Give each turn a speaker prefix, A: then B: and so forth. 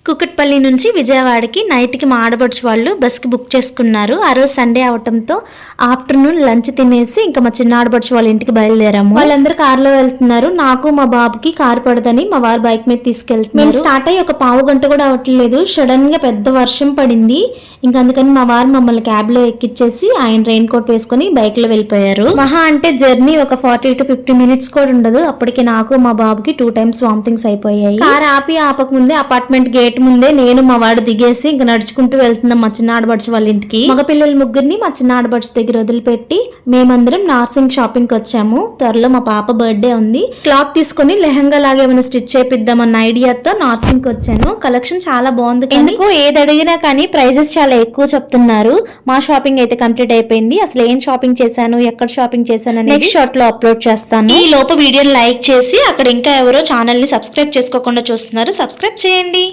A: కుకట్పల్లి నుంచి విజయవాడకి నైట్కి మా ఆడపడుచు వాళ్ళు బస్కి బుక్ చేసుకున్నారు. ఆ రోజు సండే అవటంతో ఆఫ్టర్నూన్ లంచ్ తినేసి ఇంకా మా చిన్న ఆడపడుచు వాళ్ళ ఇంటికి బయలుదేరాము. వాళ్ళందరూ కారులో వెళ్తున్నారు. నాకు మా బాబుకి కారు పడదని మా వారు బైక్ మీద తీసుకెళ్తున్నారు. మేము స్టార్ట్ అయ్యి ఒక పావు గంట కూడా అవ్వట్లేదు, సడన్ గా పెద్ద వర్షం పడింది. ఇంకా అందుకని మా వారు మమ్మల్ని క్యాబ్ లో ఎక్కిచ్చేసి ఆయన రెయిన్ కోట్ వేసుకుని బైక్ లో వెళ్ళిపోయారు. మహా అంటే జర్నీ ఒక 40 to 50 minutes కూడా ఉండదు. అప్పటికి నాకు మా బాబుకి 2 times వామిటింగ్స్ అయిపోయాయి. కారు ఆపక ముందే అపార్ట్మెంట్ గేట్ ముందే నేను మా వాడు దిగేసి ఇంకా నడుచుకుంటూ వెళ్తున్నాం మా చిన్న ఆడబడుచు వాళ్ళ ఇంటికి. మగ పిల్లల ముగ్గురిని మా చిన్న ఆడబడుచు దగ్గర వదిలిపెట్టి మేమందరం నార్సింగ్ షాపింగ్ కి వచ్చాము. త్వరలో మా పాప బర్త్డే ఉంది. క్లాత్ తీసుకుని లెహంగా లాగా ఏమైనా స్టిచ్ చేపిద్దామన్న ఐడియాతో నార్సింగ్ కి వచ్చాను. కలెక్షన్ చాలా బాగుంది. ఎందుకు ఏది అడిగినా కానీ ప్రైజెస్ చాలా ఎక్కువ చెప్తున్నారు. మా షాపింగ్ అయితే కంప్లీట్ అయిపోయింది. అసలు ఏం షాపింగ్ చేశాను, ఎక్కడ షాపింగ్ చేశాను నెక్స్ట్ షార్ట్ లో అప్లోడ్ చేస్తాను. ఈ లోపు వీడియోని లైక్ చేసి అక్కడ ఇంకా ఎవరో ఛానల్ ని సబ్స్క్రైబ్ చేసుకోకుండా చూస్తున్నారు, సబ్స్క్రైబ్ చేయండి.